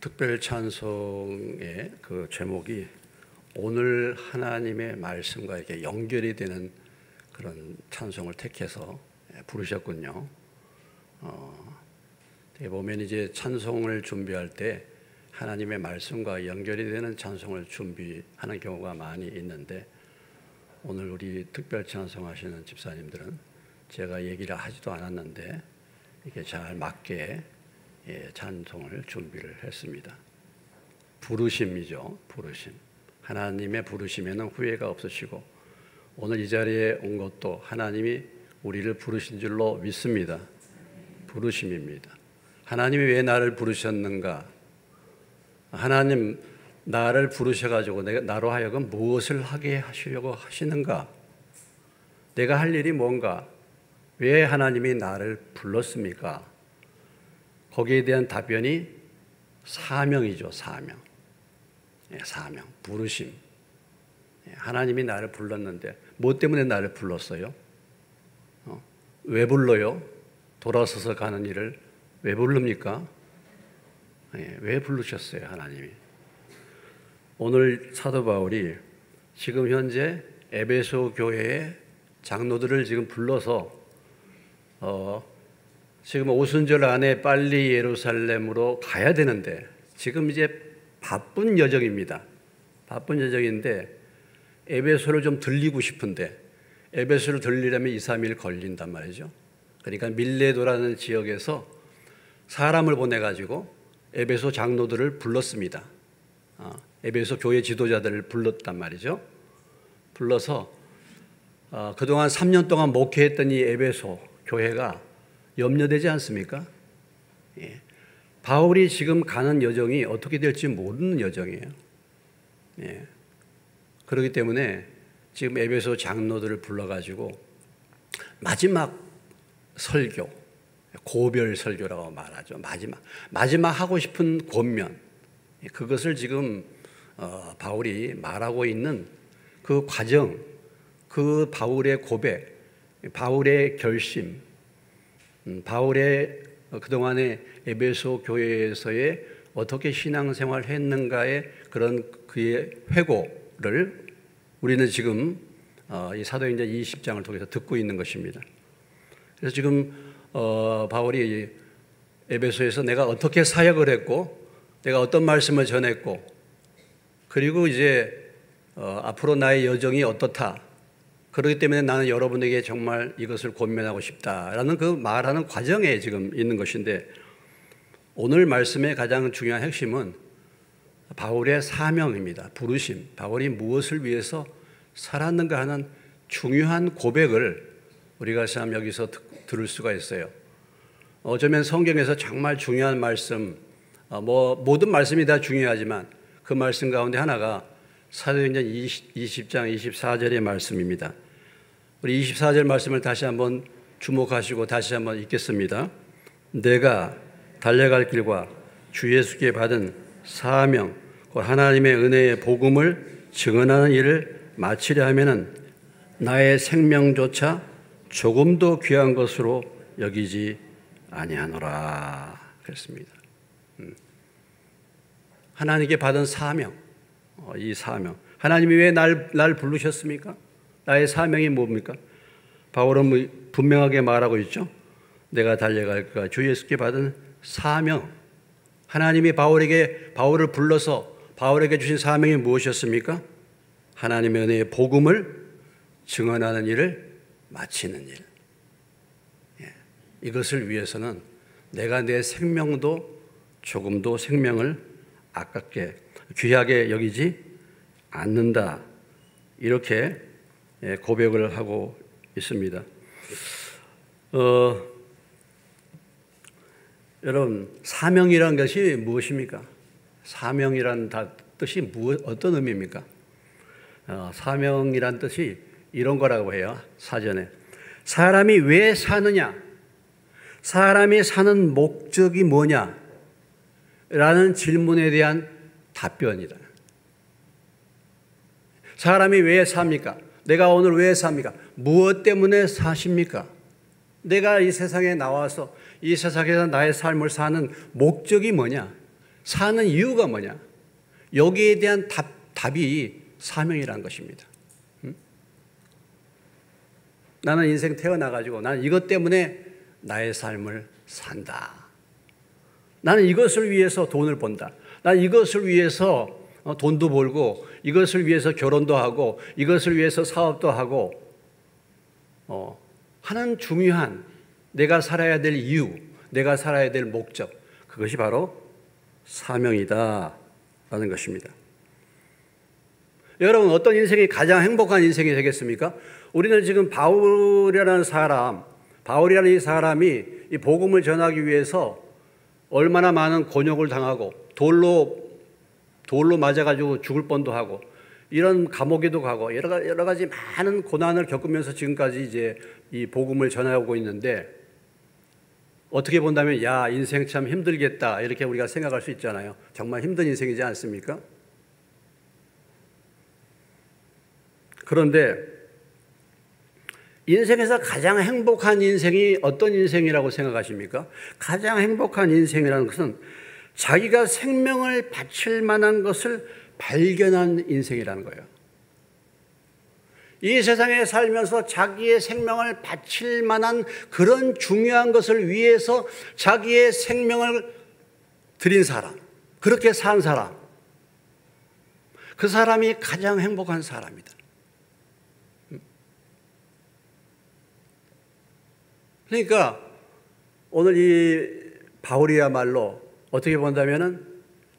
특별 찬송의 그 제목이 오늘 하나님의 말씀과 이렇게 연결이 되는 그런 찬송을 택해서 부르셨군요. 보면 이제 찬송을 준비할 때 하나님의 말씀과 연결이 되는 찬송을 준비하는 경우가 많이 있는데, 오늘 우리 특별 찬송하시는 집사님들은 제가 얘기를 하지도 않았는데 이렇게 잘 맞게 찬송을 준비를 했습니다. 부르심이죠. 부르심. 하나님의 부르심에는 후회가 없으시고, 오늘 이 자리에 온 것도 하나님이 우리를 부르신 줄로 믿습니다. 부르심입니다. 하나님이 왜 나를 부르셨는가? 하나님 나를 부르셔가지고 나로 하여금 무엇을 하게 하시려고 하시는가? 내가 할 일이 뭔가? 왜 하나님이 나를 불렀습니까? 거기에 대한 답변이 사명이죠. 사명. 사명, 부르심. 하나님이 나를 불렀는데 뭐 때문에 나를 불렀어요? 왜 불러요? 돌아서서 가는 일을 왜 부릅니까? 왜 부르셨어요, 하나님이? 오늘 사도 바울이 지금 현재 에베소 교회의 장로들을 지금 불러서 지금 오순절 안에 빨리 예루살렘으로 가야 되는데 지금 이제 바쁜 여정입니다. 바쁜 여정인데 에베소를 좀 들리고 싶은데 에베소를 들리려면 2, 3일 걸린단 말이죠. 그러니까 밀레도라는 지역에서 사람을 보내가지고 에베소 장로들을 불렀습니다. 에베소 교회 지도자들을 불렀단 말이죠. 불러서 그동안 3년 동안 목회했던 이 에베소 교회가 염려되지 않습니까? 바울이 지금 가는 여정이 어떻게 될지 모르는 여정이에요. 그렇기 때문에 지금 에베소 장로들을 불러가지고 마지막 설교, 고별 설교라고 말하죠. 마지막 하고 싶은 권면, 그것을 지금 바울이 말하고 있는 그 과정, 그 바울의 고백, 바울의 결심, 바울의 그동안의 에베소 교회에서의 어떻게 신앙생활을 했는가의 그런 그의 회고를 우리는 지금 이 사도행전 20장을 통해서 듣고 있는 것입니다. 그래서 지금 바울이 에베소에서 내가 어떻게 사역을 했고 내가 어떤 말씀을 전했고 그리고 이제 앞으로 나의 여정이 어떻다, 그렇기 때문에 나는 여러분에게 정말 이것을 권면하고 싶다라는 그 말하는 과정에 지금 있는 것인데, 오늘 말씀의 가장 중요한 핵심은 바울의 사명입니다. 부르심. 바울이 무엇을 위해서 살았는가 하는 중요한 고백을 우리가 참 여기서 들을 수가 있어요. 어쩌면 성경에서 정말 중요한 말씀, 모든 말씀이 다 중요하지만 그 말씀 가운데 하나가 사도행전 20장 24절의 말씀입니다. 우리 24절 말씀을 다시 한번 주목하시고 다시 한번 읽겠습니다. 내가 달려갈 길과 주 예수께 받은 사명, 하나님의 은혜의 복음을 증언하는 일을 마치려 하면은 나의 생명조차 조금도 귀한 것으로 여기지 아니하노라. 그랬습니다. 하나님께 받은 사명, 이 사명. 하나님이 왜 날 부르셨습니까? 나의 사명이 뭡니까? 바울은 분명하게 말하고 있죠. 내가 달려갈 까 주 예수께 받은 사명. 하나님이 바울을 불러서 바울에게 주신 사명이 무엇이었습니까? 하나님의 은혜의 복음을 증언하는 일을 마치는 일. 이것을 위해서는 내가 내 생명도 조금도 생명을 아깝게 귀하게 여기지 않는다, 이렇게 고백을 하고 있습니다. 여러분, 사명이란 것이 무엇입니까? 사명이란 뜻이 어떤 의미입니까? 사명이란 뜻이 이런 거라고 해요. 사전에 사람이 왜 사느냐, 사람이 사는 목적이 뭐냐 라는 질문에 대한 답변이다. 사람이 왜 삽니까? 내가 오늘 왜 삽니까? 무엇 때문에 사십니까? 내가 이 세상에 나와서 이 세상에서 나의 삶을 사는 목적이 뭐냐? 사는 이유가 뭐냐? 여기에 대한 답이 사명이라는 것입니다. 나는 인생 태어나가지고 나는 이것 때문에 나의 삶을 산다. 나는 이것을 위해서 돈을 번다. 나는 이것을 위해서 돈도 벌고, 이것을 위해서 결혼도 하고, 이것을 위해서 사업도 하고, 하는 중요한 내가 살아야 될 이유, 내가 살아야 될 목적, 그것이 바로 사명이다 라는 것입니다. 여러분, 어떤 인생이 가장 행복한 인생이 되겠습니까? 우리는 지금 바울이라는 이 사람이 이 복음을 전하기 위해서 얼마나 많은 곤욕을 당하고 돌로 맞아가지고 죽을 뻔도 하고 이런 감옥에도 가고 여러 가지 많은 고난을 겪으면서 지금까지 이제 이 복음을 전하고 있는데, 어떻게 본다면 야, 인생 참 힘들겠다 이렇게 우리가 생각할 수 있잖아요. 정말 힘든 인생이지 않습니까? 그런데 인생에서 가장 행복한 인생이 어떤 인생이라고 생각하십니까? 가장 행복한 인생이라는 것은 자기가 생명을 바칠 만한 것을 발견한 인생이라는 거예요. 이 세상에 살면서 자기의 생명을 바칠 만한 그런 중요한 것을 위해서 자기의 생명을 드린 사람, 그렇게 산 사람, 그 사람이 가장 행복한 사람이다. 그러니까 오늘 이 바울이야말로 어떻게 본다면은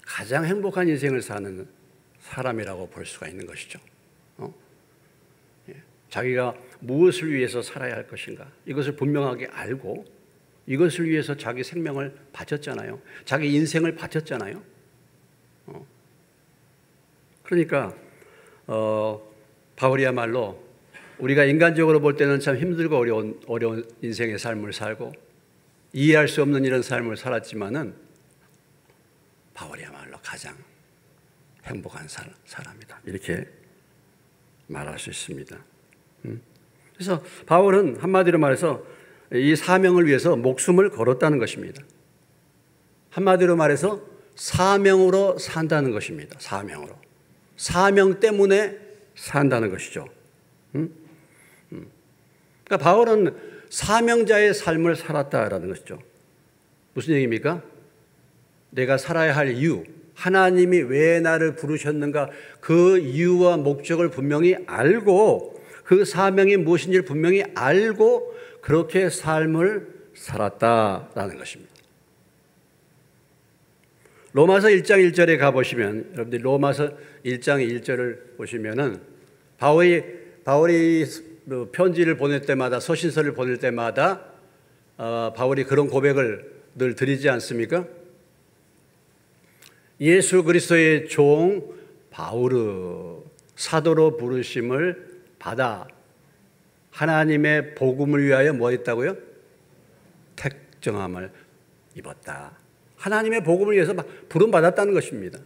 가장 행복한 인생을 사는 사람이라고 볼 수가 있는 것이죠. 자기가 무엇을 위해서 살아야 할 것인가, 이것을 분명하게 알고 이것을 위해서 자기 생명을 바쳤잖아요. 자기 인생을 바쳤잖아요. 그러니까 바울이야말로 우리가 인간적으로 볼 때는 참 힘들고 어려운 인생의 삶을 살고 이해할 수 없는 이런 삶을 살았지만은 바울이야말로 가장 행복한 사람이다, 이렇게 말할 수 있습니다. 그래서 바울은 한마디로 말해서 이 사명을 위해서 목숨을 걸었다는 것입니다. 한마디로 말해서 사명으로 산다는 것입니다. 사명으로. 사명 때문에 산다는 것이죠. 그러니까 바울은 사명자의 삶을 살았다라는 것이죠. 무슨 얘기입니까? 내가 살아야 할 이유, 하나님이 왜 나를 부르셨는가, 그 이유와 목적을 분명히 알고, 그 사명이 무엇인지를 분명히 알고 그렇게 삶을 살았다라는 것입니다. 로마서 1장 1절에 가보시면, 여러분들 로마서 1장 1절을 보시면은 바울이 편지를 보낼 때마다, 서신서를 보낼 때마다 바울이 그런 고백을 늘 드리지 않습니까? 예수 그리스도의 종 바울은 사도로 부르심을 받아 하나님의 복음을 위하여 뭐 했다고요? 택정함을 입었다. 하나님의 복음을 위해서 부름받았다는 것입니다.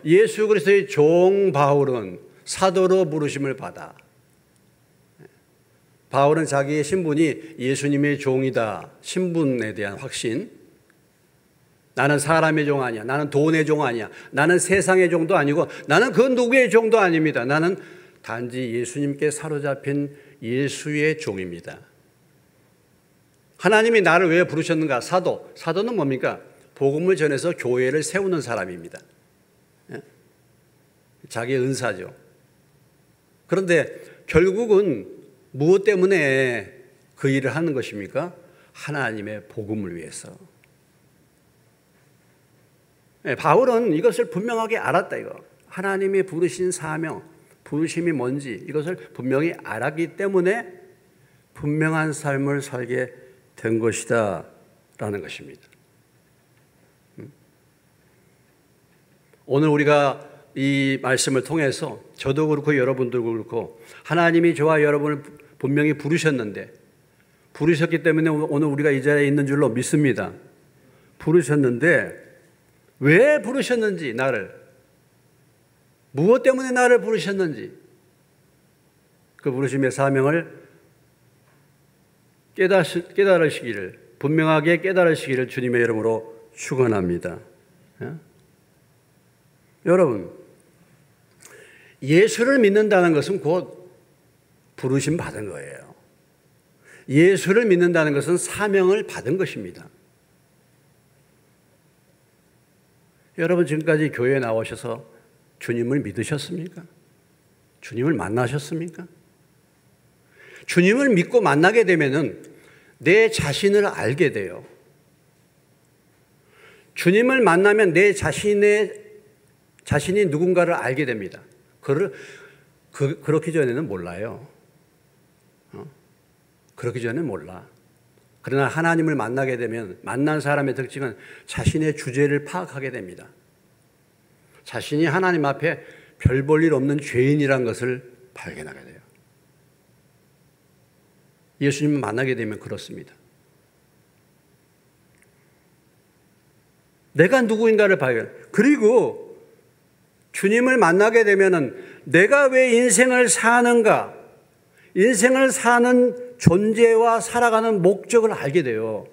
예수 그리스도의 종 바울은 사도로 부르심을 받아. 바울은 자기의 신분이 예수님의 종이다, 신분에 대한 확신. 나는 사람의 종 아니야, 나는 돈의 종 아니야, 나는 세상의 종도 아니고, 나는 그 누구의 종도 아닙니다. 나는 단지 예수님께 사로잡힌 예수의 종입니다. 하나님이 나를 왜 부르셨는가? 사도는 뭡니까? 복음을 전해서 교회를 세우는 사람입니다. 자기의 은사죠. 그런데 결국은 무엇 때문에 그 일을 하는 것입니까? 하나님의 복음을 위해서. 바울은 이것을 분명하게 알았다, 이거. 하나님이 부르신 사명, 부르심이 뭔지 이것을 분명히 알았기 때문에 분명한 삶을 살게 된 것이다 라는 것입니다. 오늘 우리가 이 말씀을 통해서 저도 그렇고 여러분도 그렇고 하나님이 저와 여러분을 분명히 부르셨는데, 부르셨기 때문에 오늘 우리가 이 자리에 있는 줄로 믿습니다. 부르셨는데 왜 부르셨는지, 나를 무엇 때문에 나를 부르셨는지, 그 부르심의 사명을 깨달으시기를, 분명하게 깨달으시기를 주님의 이름으로 축원합니다. 여러분, 예수를 믿는다는 것은 곧 부르심 받은 거예요. 예수를 믿는다는 것은 사명을 받은 것입니다. 여러분, 지금까지 교회에 나오셔서 주님을 믿으셨습니까? 주님을 만나셨습니까? 주님을 믿고 만나게 되면은 내 자신을 알게 돼요. 주님을 만나면 내 자신이 누군가를 알게 됩니다. 그렇기 전에는 몰라요. 그렇기 전에는 몰라. 그러나 하나님을 만나게 되면 만난 사람의 특징은 자신의 주제를 파악하게 됩니다. 자신이 하나님 앞에 별 볼 일 없는 죄인이란 것을 발견하게 돼요. 예수님을 만나게 되면 그렇습니다. 내가 누구인가를 발견. 그리고 주님을 만나게 되면은 내가 왜 인생을 사는가, 인생을 사는 존재와 살아가는 목적을 알게 돼요.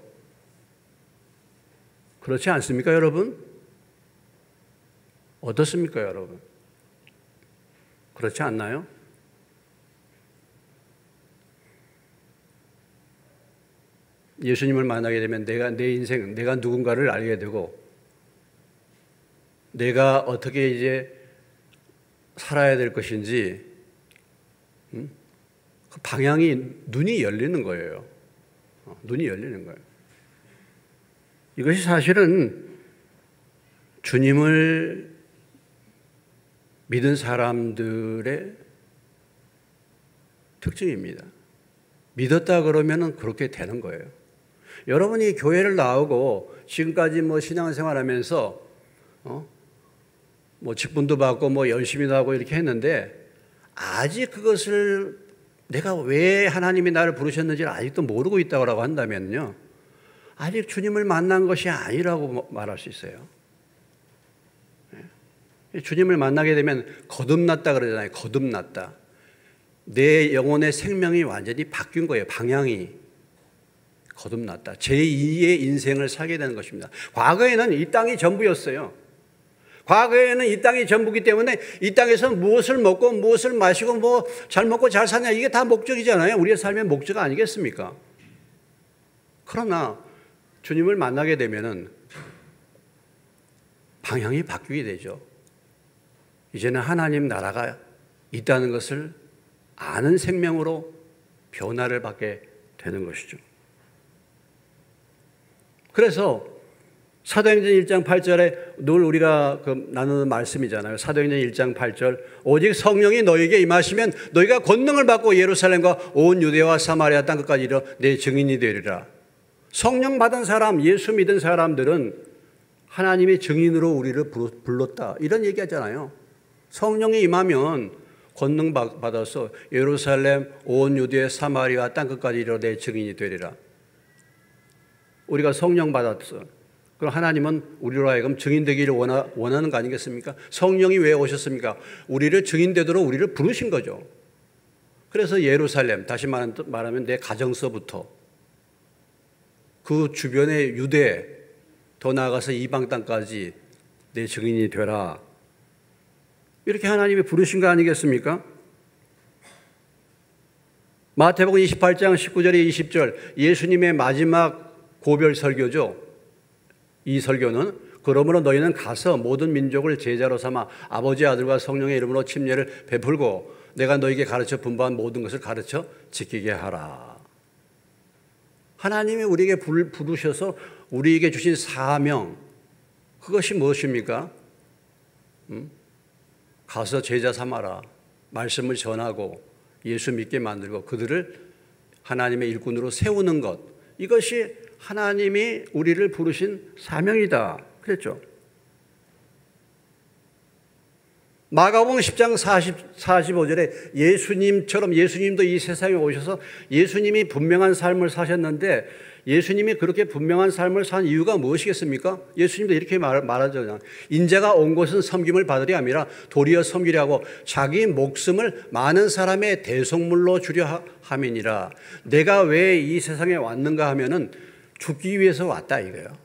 그렇지 않습니까, 여러분? 어떻습니까, 여러분? 그렇지 않나요? 예수님을 만나게 되면 내 인생, 내가 누군가를 알게 되고 내가 어떻게 이제 살아야 될 것인지 그 방향이 눈이 열리는 거예요. 눈이 열리는 거예요. 이것이 사실은 주님을 믿은 사람들의 특징입니다. 믿었다 그러면은 그렇게 되는 거예요. 여러분이 교회를 나오고 지금까지 신앙생활하면서 직분도 받고 열심히도 하고 이렇게 했는데 아직 그것을 내가 왜 하나님이 나를 부르셨는지를 아직도 모르고 있다고 한다면요, 아직 주님을 만난 것이 아니라고 말할 수 있어요. 주님을 만나게 되면 거듭났다 그러잖아요. 거듭났다. 내 영혼의 생명이 완전히 바뀐 거예요. 방향이 거듭났다. 제2의 인생을 살게 되는 것입니다. 과거에는 이 땅이 전부였어요. 과거에는 이 땅이 전부기 때문에 이 땅에서 무엇을 먹고 무엇을 마시고 잘 먹고 잘 사냐, 이게 다 목적이잖아요. 우리의 삶의 목적 아니겠습니까? 그러나 주님을 만나게 되면은 방향이 바뀌게 되죠. 이제는 하나님 나라가 있다는 것을 아는 생명으로 변화를 받게 되는 것이죠. 그래서 사도행전 1장 8절에 늘 우리가 나누는 말씀이잖아요. 사도행전 1장 8절, 오직 성령이 너에게 임하시면 너희가 권능을 받고 예루살렘과 온 유대와 사마리아 땅끝까지 이르러 내 증인이 되리라. 성령 받은 사람, 예수 믿은 사람들은 하나님의 증인으로 우리를 불렀다, 이런 얘기하잖아요. 성령이 임하면 권능 받아서 예루살렘, 온 유대, 사마리아 땅끝까지 이르러 내 증인이 되리라. 우리가 성령 받았어. 그럼 하나님은 우리로 하여금 증인되기를 원하는 거 아니겠습니까? 성령이 왜 오셨습니까? 우리를 증인되도록 우리를 부르신 거죠. 그래서 예루살렘, 다시 말하면 내 가정서부터 그 주변의 유대, 더 나아가서 이방 땅까지 내 증인이 되라, 이렇게 하나님이 부르신 거 아니겠습니까? 마태복음 28장 19절에 20절, 예수님의 마지막 고별 설교죠. 이 설교는 그러므로 너희는 가서 모든 민족을 제자로 삼아 아버지, 아들과 성령의 이름으로 침례를 베풀고 내가 너희에게 가르쳐 분부한 모든 것을 가르쳐 지키게 하라. 하나님이 우리에게 부르셔서 우리에게 주신 사명, 그것이 무엇입니까? 가서 제자 삼아라. 말씀을 전하고 예수 믿게 만들고 그들을 하나님의 일꾼으로 세우는 것, 이것이 하나님이 우리를 부르신 사명이다 그랬죠. 마가복음 10장 45절에 예수님처럼, 예수님도 이 세상에 오셔서 예수님이 분명한 삶을 사셨는데 예수님이 그렇게 분명한 삶을 산 이유가 무엇이겠습니까? 예수님도 이렇게 말하잖아요. 인자가 온 곳은 섬김을 받으려 함이라 도리어 섬기려 하고 자기 목숨을 많은 사람의 대속물로 주려 함이니라. 내가 왜 이 세상에 왔는가 하면은 죽기 위해서 왔다 이거예요.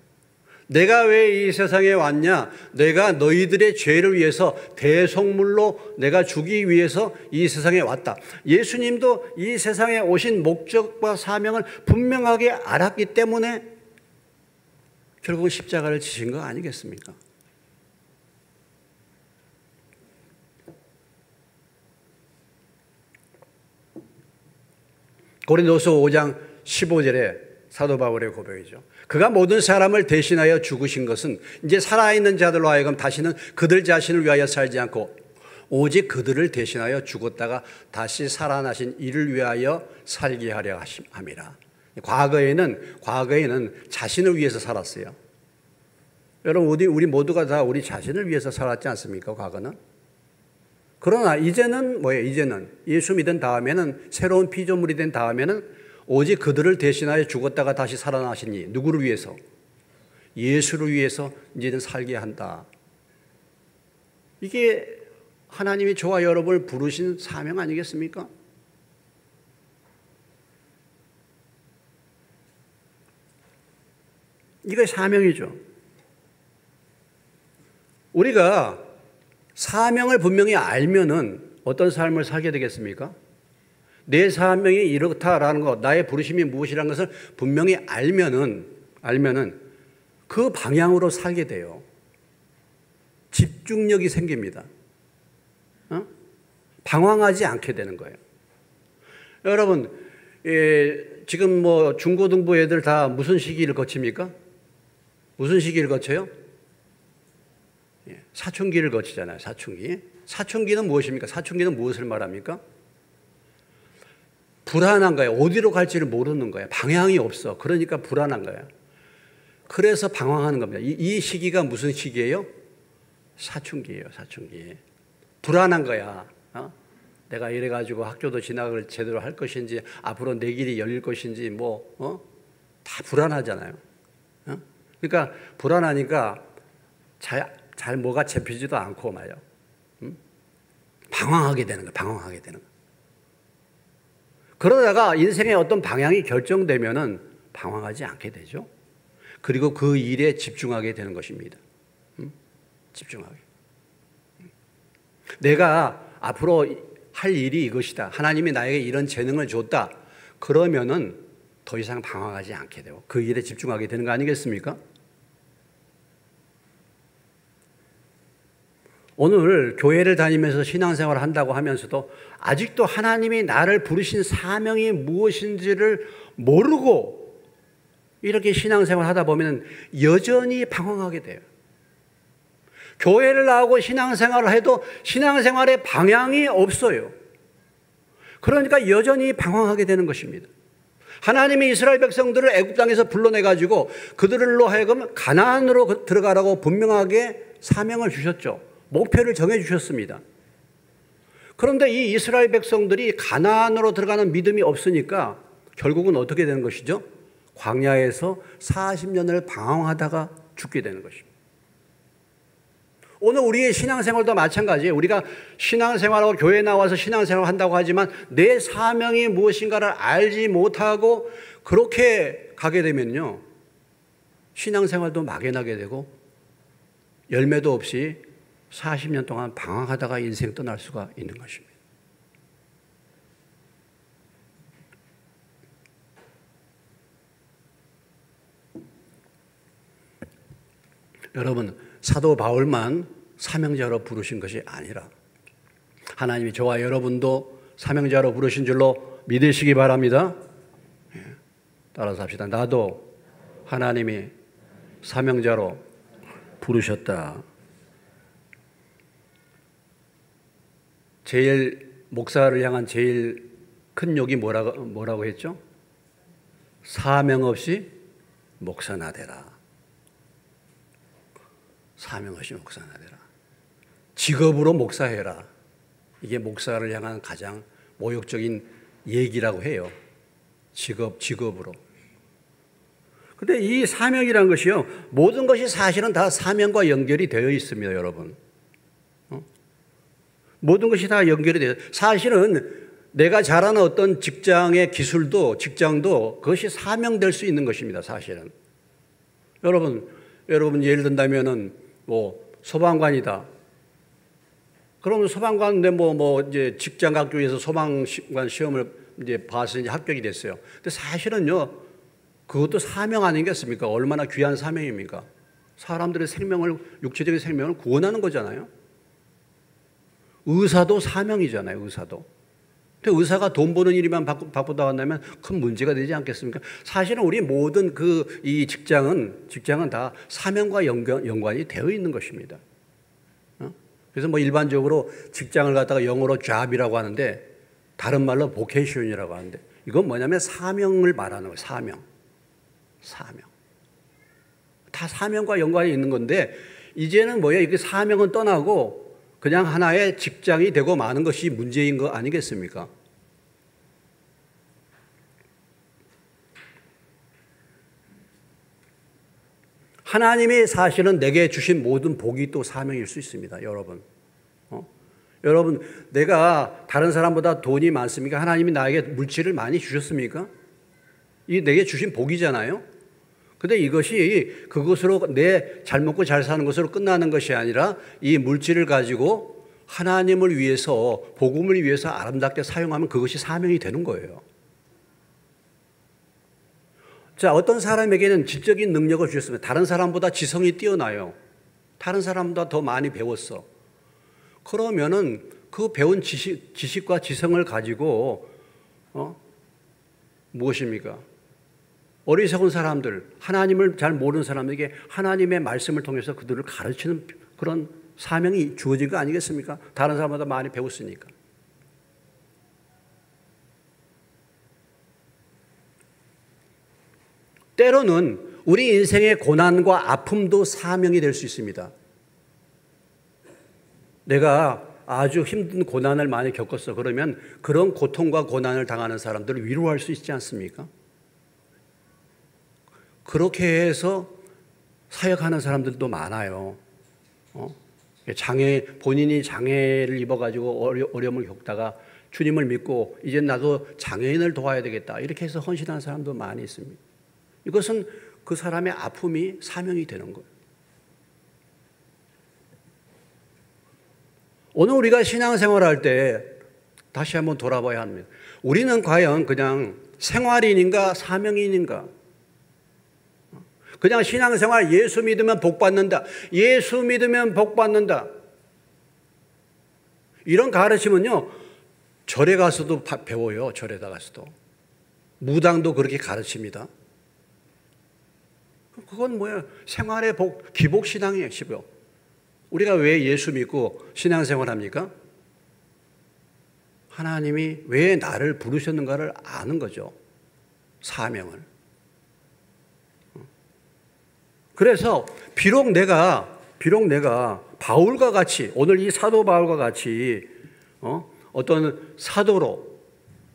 내가 왜 이 세상에 왔냐? 내가 너희들의 죄를 위해서 대속물로 내가 주기 위해서 이 세상에 왔다. 예수님도 이 세상에 오신 목적과 사명을 분명하게 알았기 때문에 결국은 십자가를 지신 거 아니겠습니까? 고린도서 5장 15절에 사도 바울의 고백이죠. 그가 모든 사람을 대신하여 죽으신 것은 이제 살아있는 자들로 하여금 다시는 그들 자신을 위하여 살지 않고 오직 그들을 대신하여 죽었다가 다시 살아나신 이를 위하여 살게 하려 함이라. 과거에는 자신을 위해서 살았어요. 여러분, 우리 모두가 다 우리 자신을 위해서 살았지 않습니까? 과거는. 그러나 이제는 뭐예요? 이제는 예수 믿은 다음에는, 새로운 피조물이 된 다음에는 오직 그들을 대신하여 죽었다가 다시 살아나시니 누구를 위해서? 예수를 위해서 이제는 살게 한다. 이게 하나님이 저와 여러분을 부르신 사명 아니겠습니까? 이게 사명이죠. 우리가 사명을 분명히 알면은 어떤 삶을 살게 되겠습니까? 내 사명이 이렇다라는 것, 나의 부르심이 무엇이라는 것을 분명히 알면은 그 방향으로 살게 돼요. 집중력이 생깁니다. 방황하지 않게 되는 거예요. 여러분, 지금 뭐 중고등부 애들 다 무슨 시기를 거칩니까? 무슨 시기를 거쳐요? 사춘기를 거치잖아요. 사춘기. 사춘기는 무엇입니까? 사춘기는 무엇을 말합니까? 불안한 거예요. 어디로 갈지를 모르는 거예요. 방향이 없어. 그러니까 불안한 거예요. 그래서 방황하는 겁니다. 이 시기가 무슨 시기예요? 사춘기예요. 사춘기. 불안한 거야. 내가 이래가지고 학교도 진학을 제대로 할 것인지, 앞으로 내 길이 열릴 것인지, 다 불안하잖아요. 그러니까 불안하니까 잘 뭐가 잡히지도 않고 말이요. 방황하게 되는 거예요. 방황하게 되는 거예요. 그러다가 인생의 어떤 방향이 결정되면은 방황하지 않게 되죠. 그리고 그 일에 집중하게 되는 것입니다. 집중하게. 내가 앞으로 할 일이 이것이다. 하나님이 나에게 이런 재능을 줬다. 그러면은 더 이상 방황하지 않게 되고 그 일에 집중하게 되는 거 아니겠습니까? 오늘 교회를 다니면서 신앙생활을 한다고 하면서도 아직도 하나님이 나를 부르신 사명이 무엇인지를 모르고 이렇게 신앙생활을 하다 보면 여전히 방황하게 돼요. 교회를 나오고 신앙생활을 해도 신앙생활의 방향이 없어요. 그러니까 여전히 방황하게 되는 것입니다. 하나님이 이스라엘 백성들을 애굽 땅에서 불러내가지고 그들로 하여금 가나안으로 들어가라고 분명하게 사명을 주셨죠. 목표를 정해 주셨습니다. 그런데 이 이스라엘 백성들이 가나안으로 들어가는 믿음이 없으니까 결국은 어떻게 되는 것이죠? 광야에서 40년을 방황하다가 죽게 되는 것입니다. 오늘 우리의 신앙생활도 마찬가지예요. 우리가 신앙생활하고 교회에 나와서 신앙생활을 한다고 하지만 내 사명이 무엇인가를 알지 못하고 그렇게 가게 되면요, 신앙생활도 막연하게 되고 열매도 없이 40년 동안 방황하다가 인생 떠날 수가 있는 것입니다. 여러분, 사도 바울만 사명자로 부르신 것이 아니라 하나님이 저와 여러분도 사명자로 부르신 줄로 믿으시기 바랍니다. 따라서 합시다. 나도 하나님이 사명자로 부르셨다. 목사를 향한 제일 큰 욕이 뭐라고 했죠? 사명 없이 목사나 되라. 사명 없이 목사나 되라. 직업으로 목사해라. 이게 목사를 향한 가장 모욕적인 얘기라고 해요. 직업으로. 근데 이 사명이라는 것이요, 모든 것이 사실은 다 사명과 연결이 되어 있습니다, 여러분. 모든 것이 다 연결이 돼요. 사실은 내가 잘하는 어떤 직장의 기술도, 직장도 그것이 사명될 수 있는 것입니다, 사실은. 여러분, 여러분 예를 든다면은 뭐 소방관이다. 그러면 소방관인데 이제 직장 갖기 위해서 소방관 시험을 이제 봐서 이제 합격이 됐어요. 근데 사실은요, 그것도 사명 아니겠습니까? 얼마나 귀한 사명입니까? 사람들의 생명을, 육체적인 생명을 구원하는 거잖아요. 의사도 사명이잖아요, 의사도. 근데 의사가 돈 버는 일이만 바쁘다 한다면 큰 문제가 되지 않겠습니까? 사실은 우리 모든 이 직장은 다 사명과 연관이 되어 있는 것입니다. 그래서 뭐 일반적으로 직장을 갖다가 영어로 job이라고 하는데 다른 말로 vocation이라고 하는데 이건 뭐냐면 사명을 말하는 거예요. 사명. 다 사명과 연관이 있는 건데 이제는 이게 사명은 떠나고 그냥 하나의 직장이 되고 마는 것이 문제인 거 아니겠습니까? 하나님이 사실은 내게 주신 모든 복이 또 사명일 수 있습니다, 여러분. 여러분, 내가 다른 사람보다 돈이 많습니까? 하나님이 나에게 물질을 많이 주셨습니까? 이 내게 주신 복이잖아요. 근데 이것이 그것으로 내 잘 먹고 잘 사는 것으로 끝나는 것이 아니라 이 물질을 가지고 하나님을 위해서, 복음을 위해서 아름답게 사용하면 그것이 사명이 되는 거예요. 자, 어떤 사람에게는 지적인 능력을 주셨습니다. 다른 사람보다 지성이 뛰어나요. 다른 사람보다 더 많이 배웠어. 그러면은 그 배운 지식과 지성을 가지고 무엇입니까? 어리석은 사람들, 하나님을 잘 모르는 사람에게 하나님의 말씀을 통해서 그들을 가르치는 그런 사명이 주어진 거 아니겠습니까? 다른 사람보다 많이 배웠으니까. 때로는 우리 인생의 고난과 아픔도 사명이 될 수 있습니다. 내가 아주 힘든 고난을 많이 겪었어. 그러면 그런 고통과 고난을 당하는 사람들을 위로할 수 있지 않습니까? 그렇게 해서 사역하는 사람들도 많아요. 본인이 장애를 입어가지고 어려움을 겪다가 주님을 믿고 이제 나도 장애인을 도와야 되겠다. 이렇게 해서 헌신하는 사람도 많이 있습니다. 이것은 그 사람의 아픔이 사명이 되는 거예요. 오늘 우리가 신앙생활할 때 다시 한번 돌아봐야 합니다. 우리는 과연 그냥 생활인인가 사명인인가? 그냥 신앙생활 예수 믿으면 복 받는다. 예수 믿으면 복 받는다. 이런 가르침은요, 절에 가서도 배워요. 절에다 가서도. 무당도 그렇게 가르칩니다. 그건 뭐예요? 생활의 복, 기복신앙이에요. 기복. 우리가 왜 예수 믿고 신앙생활 합니까? 하나님이 왜 나를 부르셨는가를 아는 거죠. 사명을. 그래서 비록 내가 바울과 같이, 오늘 이 사도 바울과 같이 어떤 사도로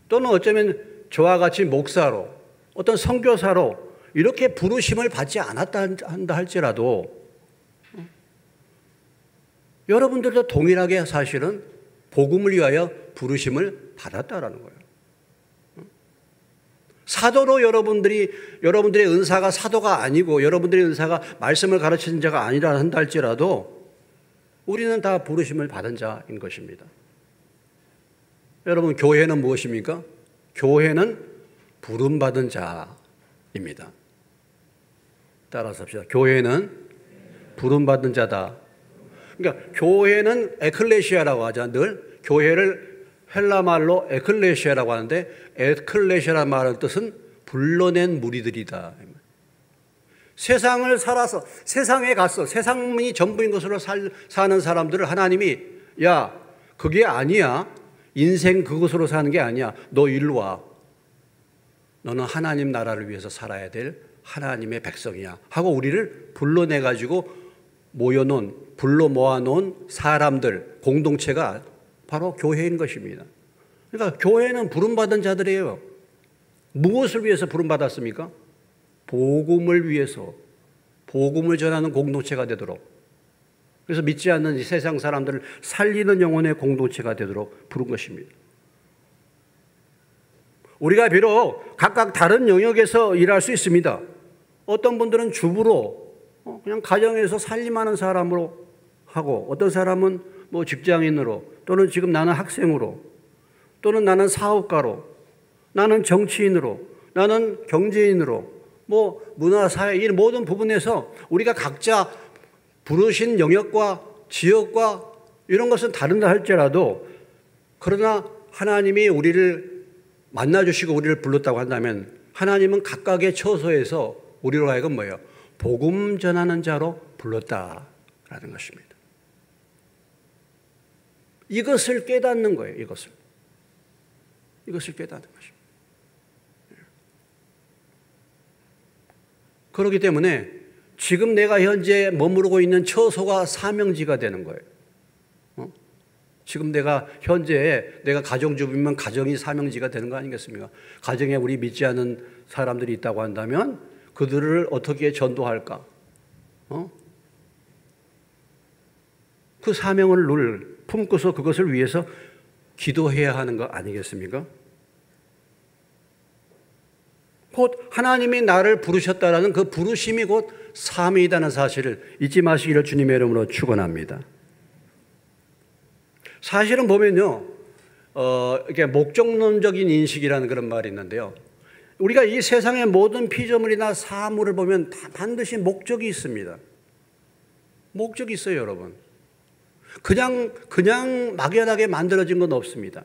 또는 어쩌면 저와 같이 목사로 어떤 선교사로 이렇게 부르심을 받지 않았다 한다 할지라도 여러분들도 동일하게 사실은 복음을 위하여 부르심을 받았다라는 거예요. 사도로 여러분들의 은사가 사도가 아니고 여러분들의 은사가 말씀을 가르치는 자가 아니라 한다 할지라도 우리는 다 부르심을 받은 자인 것입니다. 여러분, 교회는 무엇입니까? 교회는 부름받은 자입니다. 따라서 합시다. 교회는 부름받은 자다. 그러니까 교회는 에클레시아라고 하죠. 늘 교회를 헬라 말로 에클레시아라고 하는데 에클레시아라는 말의 뜻은 불러낸 무리들이다. 세상을 살아서 세상에 갔어. 세상이 전부인 것으로 사는 사람들을 하나님이 야, 그게 아니야. 인생 그것으로 사는 게 아니야. 너 일로 와. 너는 하나님 나라를 위해서 살아야 될 하나님의 백성이야. 하고 우리를 불러내가지고 불러 모아놓은 사람들, 공동체가 바로 교회인 것입니다. 그러니까 교회는 부름받은 자들이에요. 무엇을 위해서 부름받았습니까? 복음을 위해서, 복음을 전하는 공동체가 되도록. 그래서 믿지 않는 이 세상 사람들을 살리는 영혼의 공동체가 되도록 부른 것입니다. 우리가 비록 각각 다른 영역에서 일할 수 있습니다. 어떤 분들은 주부로, 그냥 가정에서 살림하는 사람으로 하고, 어떤 사람은 뭐 직장인으로, 또는 지금 나는 학생으로, 또는 나는 사업가로, 나는 정치인으로, 나는 경제인으로, 뭐 문화, 사회, 이 모든 부분에서 우리가 각자 부르신 영역과 지역과 이런 것은 다른다 할지라도, 그러나 하나님이 우리를 만나주시고 우리를 불렀다고 한다면 하나님은 각각의 처소에서 우리로 하여금 뭐예요? 복음 전하는 자로 불렀다라는 것입니다. 이것을 깨닫는 거예요. 이것을 깨닫는 것입니다. 그렇기 때문에 지금 내가 현재 머무르고 있는 처소가 사명지가 되는 거예요. 지금 내가 현재 내가 가정주부면 가정이 사명지가 되는 거 아니겠습니까? 가정에 우리 믿지 않는 사람들이 있다고 한다면 그들을 어떻게 전도할까? 그 사명을 늘 품고서 그것을 위해서 기도해야 하는 거 아니겠습니까? 곧 하나님이 나를 부르셨다라는 그 부르심이 곧 사명이라는 사실을 잊지 마시기를 주님의 이름으로 축원합니다. 사실은 보면요, 이렇게 목적론적인 인식이라는 그런 말이 있는데요. 우리가 이 세상의 모든 피조물이나 사물을 보면 다 반드시 목적이 있습니다. 목적이 있어요, 여러분. 그냥 막연하게 만들어진 건 없습니다.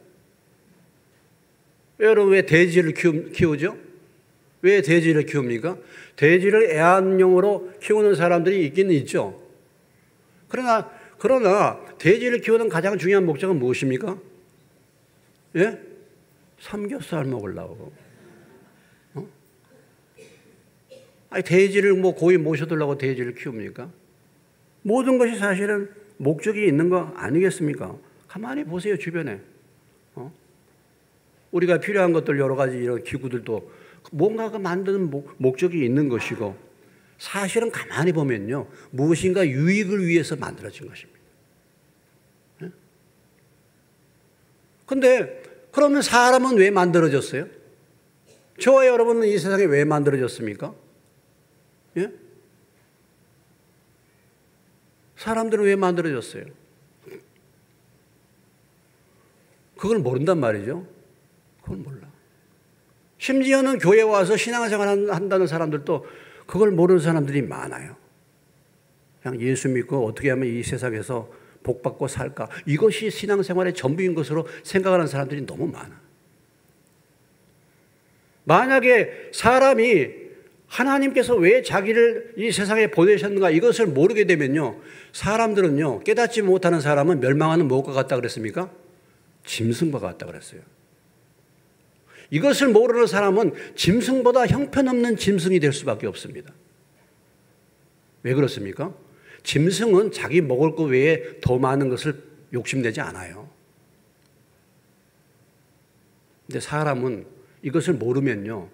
여러분, 왜 돼지를 키우죠? 왜 돼지를 키웁니까? 돼지를 애완용으로 키우는 사람들이 있기는 있죠. 그러나 돼지를 키우는 가장 중요한 목적은 무엇입니까? 예? 삼겹살 먹으려고. 아니, 돼지를 뭐 고이 모셔두려고 돼지를 키웁니까? 모든 것이 사실은 목적이 있는 거 아니겠습니까? 가만히 보세요, 주변에. 우리가 필요한 것들 여러 가지 이런 기구들도 뭔가가 만드는 목적이 있는 것이고, 사실은 가만히 보면요, 무엇인가 유익을 위해서 만들어진 것입니다. 그런데 그러면 사람은 왜 만들어졌어요? 저와 여러분은 이 세상에 왜 만들어졌습니까? 예? 사람들은 왜 만들어졌어요? 그걸 모른단 말이죠. 그걸 몰라. 심지어는 교회 와서 신앙생활 한다는 사람들도 그걸 모르는 사람들이 많아요. 그냥 예수 믿고 어떻게 하면 이 세상에서 복받고 살까? 이것이 신앙생활의 전부인 것으로 생각하는 사람들이 너무 많아. 만약에 사람이 하나님께서 왜 자기를 이 세상에 보내셨는가 이것을 모르게 되면요, 사람들은요, 깨닫지 못하는 사람은 멸망하는 무엇과 같다 그랬습니까? 짐승과 같다 그랬어요. 이것을 모르는 사람은 짐승보다 형편없는 짐승이 될 수밖에 없습니다. 왜 그렇습니까? 짐승은 자기 먹을 것 외에 더 많은 것을 욕심내지 않아요. 근데 사람은 이것을 모르면요,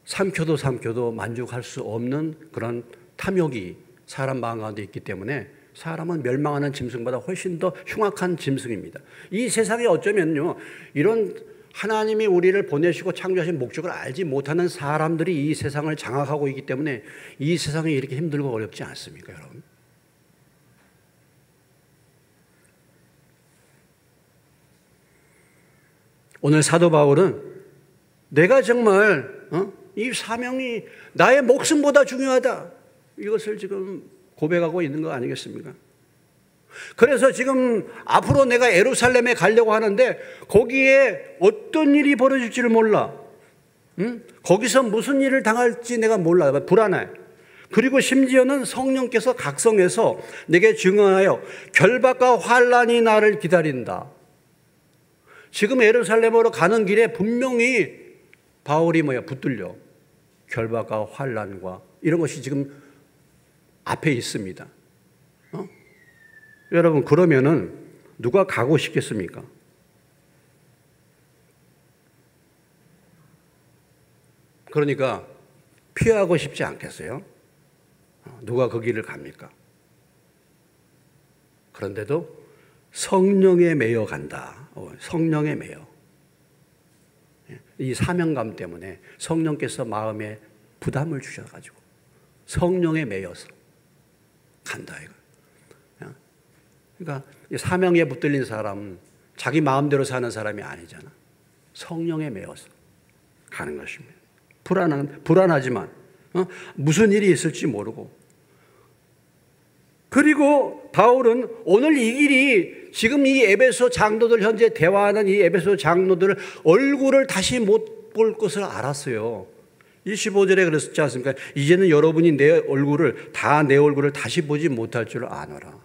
삼켜도 만족할 수 없는 그런 탐욕이 사람 마음 가운데 있기 때문에 사람은 멸망하는 짐승보다 훨씬 더 흉악한 짐승입니다. 이 세상에 어쩌면요, 이런 하나님이 우리를 보내시고 창조하신 목적을 알지 못하는 사람들이 이 세상을 장악하고 있기 때문에 이 세상이 이렇게 힘들고 어렵지 않습니까, 여러분? 오늘 사도 바울은 내가 정말 이 사명이 나의 목숨보다 중요하다, 이것을 지금 고백하고 있는 거 아니겠습니까? 그래서 지금 앞으로 내가 예루살렘에 가려고 하는데 거기에 어떤 일이 벌어질지를 몰라. 거기서 무슨 일을 당할지 내가 몰라. 불안해. 그리고 심지어는 성령께서 각성해서 내게 증언하여 결박과 환란이 나를 기다린다. 지금 예루살렘으로 가는 길에 분명히 바울이 붙들려 결박과 환란과 이런 것이 지금 앞에 있습니다. 여러분, 그러면은 누가 가고 싶겠습니까? 그러니까 피하고 싶지 않겠어요? 누가 그 길을 갑니까? 그런데도 성령에 매여 간다. 성령에 매여. 이 사명감 때문에 성령께서 마음에 부담을 주셔가지고 성령에 매여서 간다 이거. 그러니까 사명에 붙들린 사람은 자기 마음대로 사는 사람이 아니잖아. 성령에 매여서 가는 것입니다. 불안하지만 무슨 일이 있을지 모르고. 그리고 바울은 오늘 이 길이 지금 이 에베소 장로들 현재 대화하는 이 에베소 장로들 얼굴을 다시 못 볼 것을 알았어요. 25절에 그랬지 않습니까? 이제는 여러분이 내 얼굴을 다시 보지 못할 줄 아노라.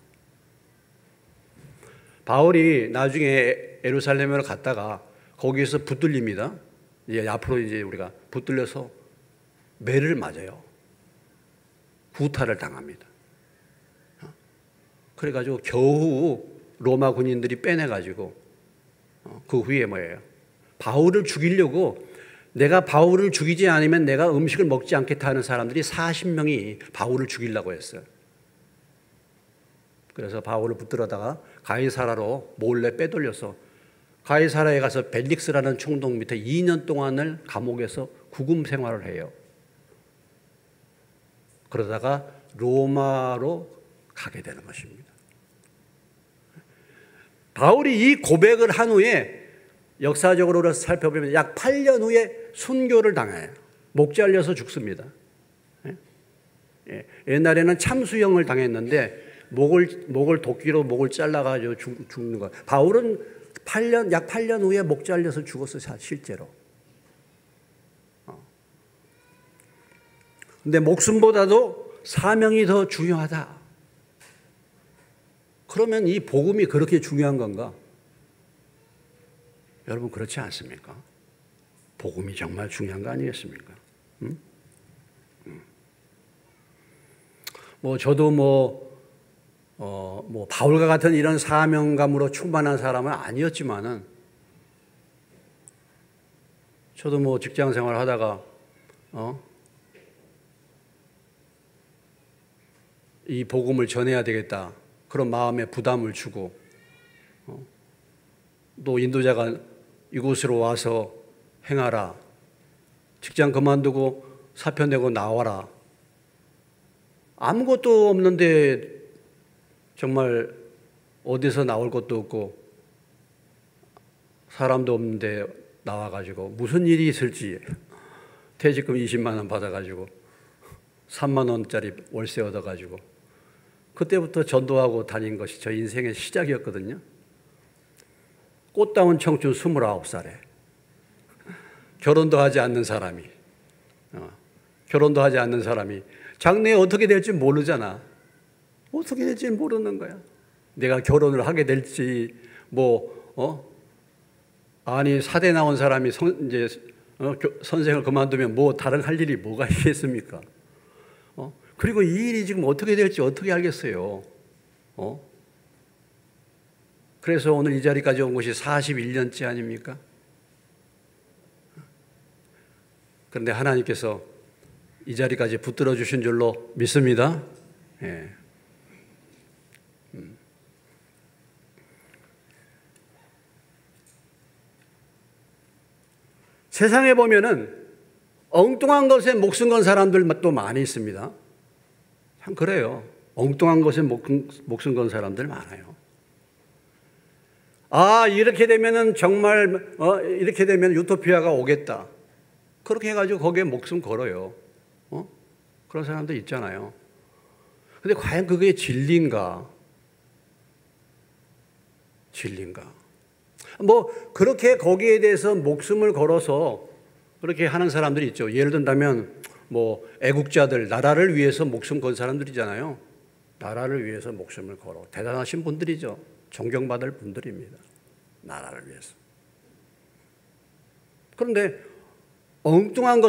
바울이 나중에 예루살렘으로 갔다가 거기에서 붙들립니다. 이제 앞으로 이제 우리가 붙들려서 매를 맞아요. 구타를 당합니다. 그래가지고 겨우 로마 군인들이 빼내가지고 그 후에 뭐예요? 바울을 죽이려고 내가 바울을 죽이지 않으면 내가 음식을 먹지 않겠다 하는 사람들이 40명이 바울을 죽이려고 했어요. 그래서 바울을 붙들어다가 가이사라로 몰래 빼돌려서 가이사라에 가서 벨릭스라는 총독 밑에 2년 동안을 감옥에서 구금 생활을 해요. 그러다가 로마로 가게 되는 것입니다. 바울이 이 고백을 한 후에 역사적으로 살펴보면 약 8년 후에 순교를 당해요. 목 잘려서 죽습니다. 옛날에는 참수형을 당했는데 목을 도끼로 목을 잘라가지고 죽는 거예요. 바울은 약 8년 후에 목 잘려서 죽었어요, 실제로. 근데 목숨보다도 사명이 더 중요하다. 그러면 이 복음이 그렇게 중요한 건가? 여러분 그렇지 않습니까? 복음이 정말 중요한 거 아니겠습니까? 저도 바울과 같은 이런 사명감으로 충만한 사람은 아니었지만은 저도 직장 생활 하다가 이 복음을 전해야 되겠다 그런 마음에 부담을 주고 또 인도자가 이곳으로 와서 행하라, 직장 그만두고 사표 내고 나와라, 아무것도 없는데 정말 어디서 나올 것도 없고 사람도 없는데 나와가지고 무슨 일이 있을지 퇴직금 20만 원 받아가지고 3만 원짜리 월세 얻어가지고 그때부터 전도하고 다닌 것이 저 인생의 시작이었거든요. 꽃다운 청춘 29살에 결혼도 하지 않는 사람이 장래에 어떻게 될지 모르잖아. 어떻게 될지 모르는 거야. 내가 결혼을 하게 될지 사대 나온 사람이 선생을 그만두면 다른 할 일이 뭐가 있겠습니까? 그리고 이 일이 지금 어떻게 될지 어떻게 알겠어요? 그래서 오늘 이 자리까지 온 것이 41년째 아닙니까? 그런데 하나님께서 이 자리까지 붙들어 주신 줄로 믿습니다. 예. 세상에 보면은 엉뚱한 것에 목숨 건 사람들도 많이 있습니다. 참 그래요. 엉뚱한 것에 목숨 건 사람들 많아요. 이렇게 되면은 정말 이렇게 되면 유토피아가 오겠다. 그렇게 해가지고 거기에 목숨 걸어요. 그런 사람도 있잖아요. 근데 과연 그게 진리인가? 그렇게 거기에 대해서 목숨을 걸어서 그렇게 하는 사람들이 있죠. 예를 든다면 애국자들, 나라를 위해서 목숨 건 사람들이잖아요. 나라를 위해서 목숨을 걸어. 대단하신 분들이죠. 존경받을 분들입니다. 나라를 위해서. 그런데 엉뚱한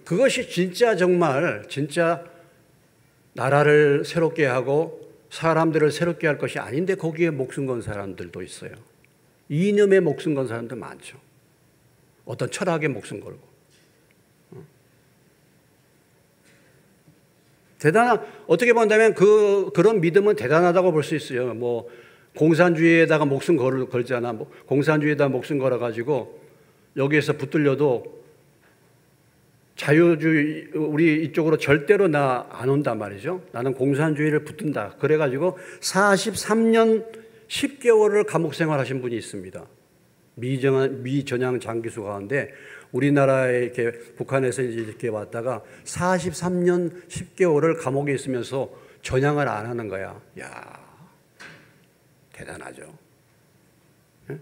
그것이 진짜 나라를 새롭게 하고 사람들을 새롭게 할 것이 아닌데 거기에 목숨 건 사람들도 있어요. 이념에 목숨 건 사람도 많죠. 어떤 철학에 목숨 걸고. 어떻게 본다면 그런 믿음은 대단하다고 볼 수 있어요. 공산주의에다가 목숨 걸잖아. 공산주의에다 목숨 걸어가지고 여기에서 붙들려도 자유주의 우리 이쪽으로 절대로 나 안 온단 말이죠. 나는 공산주의를 붙든다. 그래가지고 43년 10개월을 감옥 생활하신 분이 있습니다. 미전향 장기수 가운데 우리나라에 이렇게 북한에서 이렇게 왔다가 43년 10개월을 감옥에 있으면서 전향을 안 하는 거야. 야, 대단하죠. 네?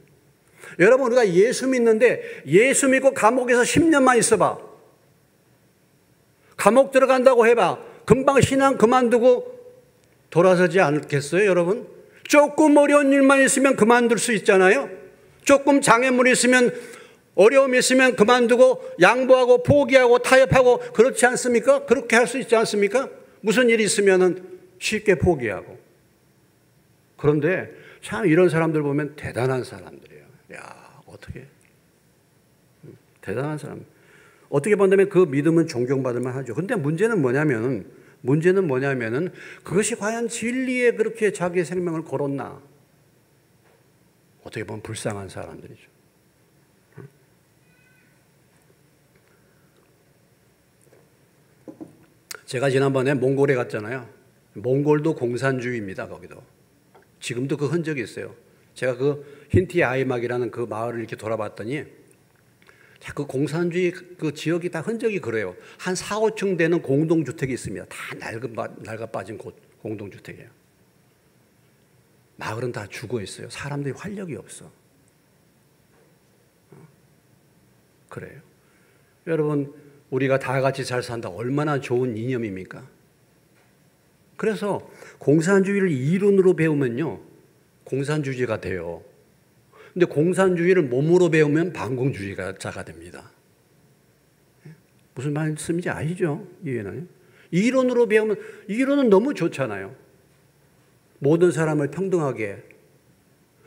여러분, 우리가 예수 믿는데 예수 믿고 감옥에서 10년만 있어봐. 감옥 들어간다고 해봐. 금방 신앙 그만두고 돌아서지 않겠어요, 여러분? 조금 어려운 일만 있으면 그만둘 수 있잖아요. 조금 장애물이 있으면, 어려움이 있으면 그만두고 양보하고 포기하고 타협하고 그렇지 않습니까? 그렇게 할 수 있지 않습니까? 무슨 일이 있으면 쉽게 포기하고. 그런데 참 이런 사람들 보면 대단한 사람들이에요. 야, 어떻게 대단한 사람. 어떻게 본다면 그 믿음은 존경받을 만하죠. 근데 문제는 뭐냐면은 그것이 과연 진리에 그렇게 자기의 생명을 걸었나? 어떻게 보면 불쌍한 사람들이죠. 제가 지난번에 몽골에 갔잖아요. 몽골도 공산주의입니다. 거기도 지금도 그 흔적이 있어요. 제가 그 힌티 아이막이라는 그 마을을 이렇게 돌아봤더니 그 공산주의 그 지역이 다 흔적이 그래요. 한 4, 5층 되는 공동주택이 있습니다. 다 낡아 빠진 공동주택이에요. 마을은 다 죽어 있어요. 사람들이 활력이 없어. 그래요. 여러분, 우리가 다 같이 잘 산다. 얼마나 좋은 이념입니까? 그래서 공산주의를 이론으로 배우면요, 공산주의자가 돼요. 근데 공산주의를 몸으로 배우면 반공주의자가 됩니다. 무슨 말씀인지 아시죠? 이해는? 이론으로 배우면, 이론은 너무 좋잖아요. 모든 사람을 평등하게.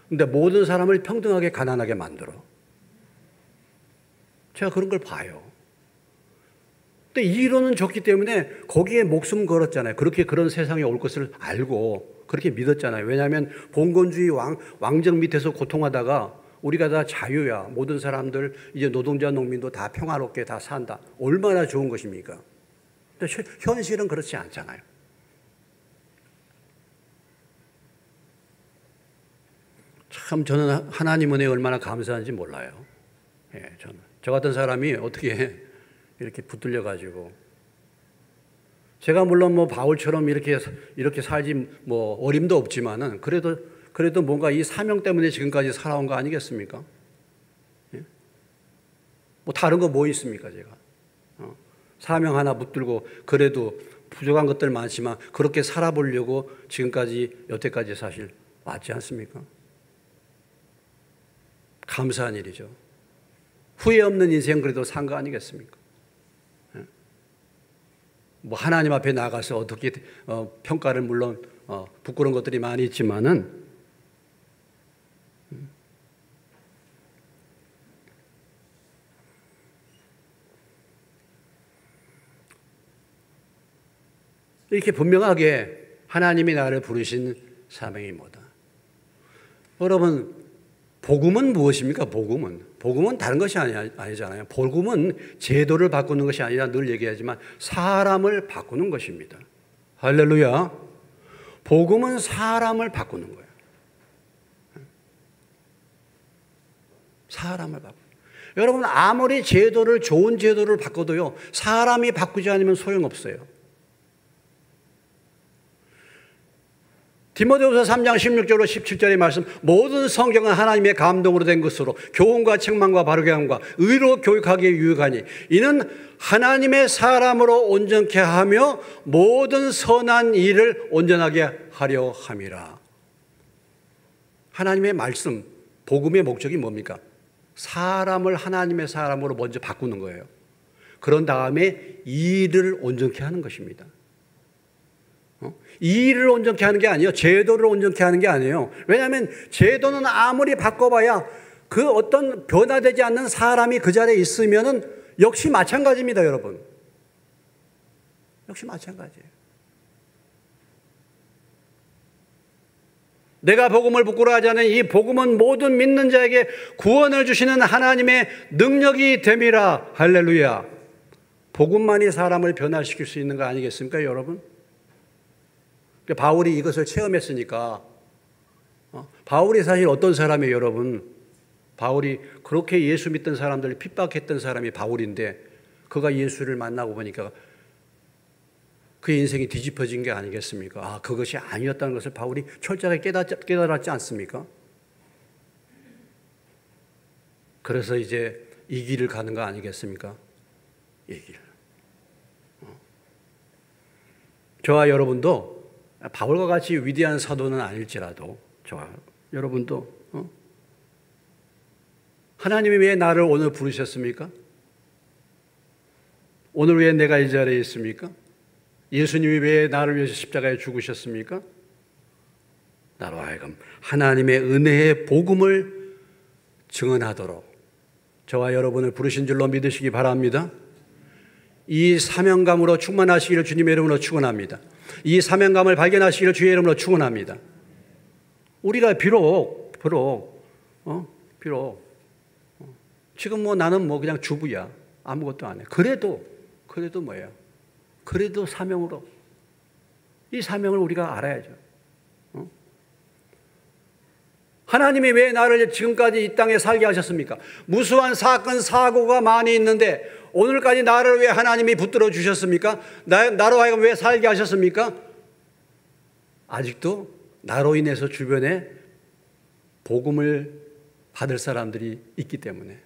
근데 모든 사람을 평등하게 가난하게 만들어. 제가 그런 걸 봐요. 근데 이론은 좋기 때문에 거기에 목숨 걸었잖아요. 그렇게 그런 세상이 올 것을 알고 그렇게 믿었잖아요. 왜냐하면 봉건주의 왕정 밑에서 고통하다가 우리가 다 자유야. 모든 사람들, 이제 노동자, 농민도 다 평화롭게 다 산다. 얼마나 좋은 것입니까? 근데 현실은 그렇지 않잖아요. 참 저는 하나님 은혜에 얼마나 감사한지 몰라요. 예, 저는. 저 같은 사람이 어떻게 이렇게 붙들려가지고. 제가 물론 뭐 바울처럼 이렇게 살지 뭐 어림도 없지만은 그래도 뭔가 이 사명 때문에 지금까지 살아온 거 아니겠습니까? 예? 뭐 다른 거 뭐 있습니까, 제가? 사명 하나 붙들고 그래도 부족한 것들 많지만 그렇게 살아보려고 지금까지 여태까지 사실 왔지 않습니까? 감사한 일이죠. 후회 없는 인생 그래도 산 거 아니겠습니까? 뭐 하나님 앞에 나가서 어떻게 평가를 물론 부끄러운 것들이 많이 있지만은 이렇게 분명하게 하나님이 나를 부르신 사명이 뭐다. 여러분, 복음은 무엇입니까? 복음은 다른 것이 아니잖아요. 복음은 제도를 바꾸는 것이 아니라 늘 얘기하지만 사람을 바꾸는 것입니다. 할렐루야. 복음은 사람을 바꾸는 거예요. 사람을 바꾸는 거예요. 여러분, 아무리 좋은 제도를 바꿔도요, 사람이 바꾸지 않으면 소용없어요. 디모데후서 3장 16절로 17절의 말씀, 모든 성경은 하나님의 감동으로 된 것으로 교훈과 책망과 바르게 함과 의로 교육하기에 유익하니 이는 하나님의 사람으로 온전케 하며 모든 선한 일을 온전하게 하려 함이라. 하나님의 말씀, 복음의 목적이 뭡니까? 사람을 하나님의 사람으로 먼저 바꾸는 거예요. 그런 다음에 일을 온전케 하는 것입니다. 이 일을 온전케 하는 게 아니에요. 제도를 온전케 하는 게 아니에요. 왜냐하면 제도는 아무리 바꿔봐야 그 어떤 변화되지 않는 사람이 그 자리에 있으면은 역시 마찬가지입니다, 여러분. 역시 마찬가지예요. 내가 복음을 부끄러워하지 않는 이 복음은 모든 믿는 자에게 구원을 주시는 하나님의 능력이 됨이라. 할렐루야. 복음만이 사람을 변화시킬 수 있는 거 아니겠습니까, 여러분? 바울이 이것을 체험했으니까. 바울이 사실 어떤 사람이에요, 여러분? 바울이 그렇게 예수 믿던 사람들을 핍박했던 사람이 바울인데, 그가 예수를 만나고 보니까 그의 인생이 뒤집어진 게 아니겠습니까? 그것이 아니었다는 것을 바울이 철저하게 깨달았지 않습니까? 그래서 이제 이 길을 가는 거 아니겠습니까? 이 길. 저와 여러분도 바울과 같이 위대한 사도는 아닐지라도 저와 여러분도 하나님이 왜 나를 오늘 부르셨습니까? 오늘 왜 내가 이 자리에 있습니까? 예수님이 왜 나를 위해서 십자가에 죽으셨습니까? 나로 하여금 하나님의 은혜의 복음을 증언하도록 저와 여러분을 부르신 줄로 믿으시기 바랍니다. 이 사명감으로 충만하시기를 주님의 이름으로 축원합니다. 이 사명감을 발견하시기를 주의 이름으로 축원합니다. 우리가 비록 지금 나는 그냥 주부야. 아무것도 안 해. 그래도 뭐예요? 그래도 사명으로 이 사명을 우리가 알아야죠. 하나님이 왜 나를 지금까지 이 땅에 살게 하셨습니까? 무수한 사건 사고가 많이 있는데 오늘까지 나를 왜 하나님이 붙들어 주셨습니까? 나로 하여금 왜 살게 하셨습니까? 아직도 나로 인해서 주변에 복음을 받을 사람들이 있기 때문에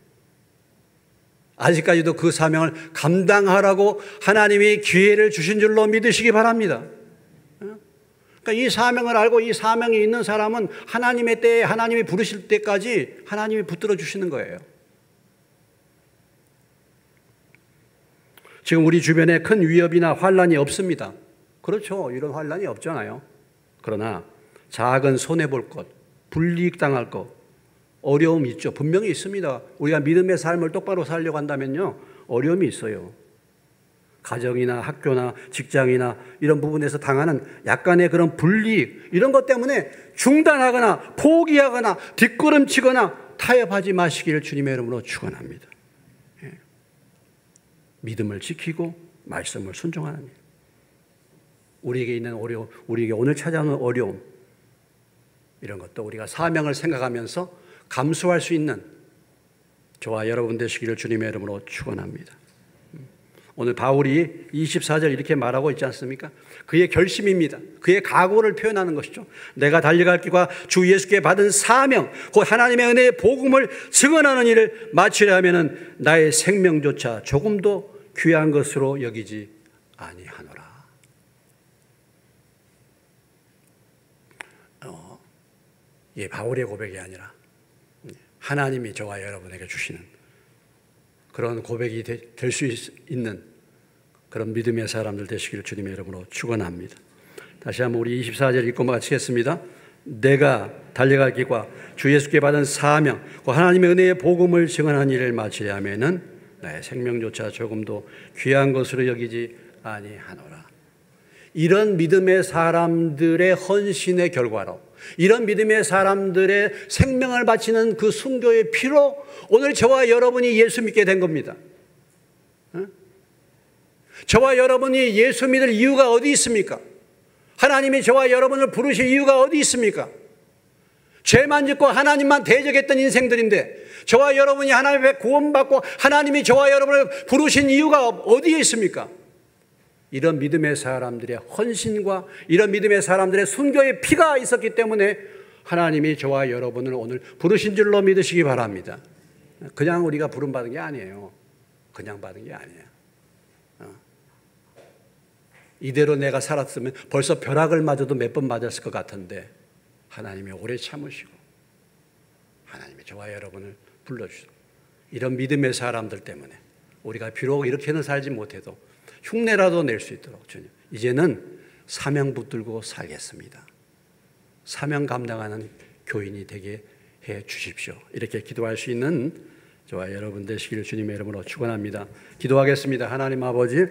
아직까지도 그 사명을 감당하라고 하나님이 기회를 주신 줄로 믿으시기 바랍니다. 그러니까 이 사명을 알고 이 사명이 있는 사람은 하나님의 때에 하나님이 부르실 때까지 하나님이 붙들어 주시는 거예요. 지금 우리 주변에 큰 위협이나 환란이 없습니다. 그렇죠. 이런 환란이 없잖아요. 그러나 작은 손해볼 것, 불이익당할 것, 어려움이 있죠. 분명히 있습니다. 우리가 믿음의 삶을 똑바로 살려고 한다면요, 어려움이 있어요. 가정이나 학교나 직장이나 이런 부분에서 당하는 약간의 그런 불이익, 이런 것 때문에 중단하거나 포기하거나 뒷걸음치거나 타협하지 마시기를 주님의 이름으로 축원합니다. 믿음을 지키고 말씀을 순종하는 일. 우리에게 있는 어려움, 우리에게 오늘 찾아오는 어려움, 이런 것도 우리가 사명을 생각하면서 감수할 수 있는 저와 여러분 되시기를 주님의 이름으로 축원합니다. 오늘 바울이 24절 이렇게 말하고 있지 않습니까? 그의 결심입니다. 그의 각오를 표현하는 것이죠. 내가 달려갈 길과 주 예수께 받은 사명, 곧 하나님의 은혜의 복음을 증언하는 일을 마치려 하면은 나의 생명조차 조금도 귀한 것으로 여기지 아니하노라. 이 바울의 고백이 아니라 하나님이 저와 여러분에게 주시는 그런 고백이 될 수 있는 그런 믿음의 사람들 되시기를 주님의 이름으로 축원합니다. 다시 한번 우리 24절 읽고 마치겠습니다. 내가 달려갈 길과 주 예수께 받은 사명, 그 하나님의 은혜의 복음을 증언한 일을 마치려 하면은 나의 생명조차 조금도 귀한 것으로 여기지 아니하노라. 이런 믿음의 사람들의 헌신의 결과로, 이런 믿음의 사람들의 생명을 바치는 그 순교의 피로 오늘 저와 여러분이 예수 믿게 된 겁니다. 저와 여러분이 예수 믿을 이유가 어디 있습니까? 하나님이 저와 여러분을 부르실 이유가 어디 있습니까? 죄만 짓고 하나님만 대적했던 인생들인데 저와 여러분이 하나님의 구원받고 하나님이 저와 여러분을 부르신 이유가 어디에 있습니까? 이런 믿음의 사람들의 헌신과 이런 믿음의 사람들의 순교의 피가 있었기 때문에 하나님이 저와 여러분을 오늘 부르신 줄로 믿으시기 바랍니다. 그냥 우리가 부름받은 게 아니에요. 그냥 받은 게 아니에요. 이대로 내가 살았으면 벌써 벼락을 맞아도 몇 번 맞았을 것 같은데 하나님이 오래 참으시고 하나님이 저와 여러분을 불러주시고 이런 믿음의 사람들 때문에 우리가 비록 이렇게는 살지 못해도 흉내라도 낼 수 있도록 주님, 이제는 사명 붙들고 살겠습니다. 사명 감당하는 교인이 되게 해 주십시오. 이렇게 기도할 수 있는 저와 여러분 되시기를 주님의 이름으로 축원합니다. 기도하겠습니다. 하나님 아버지,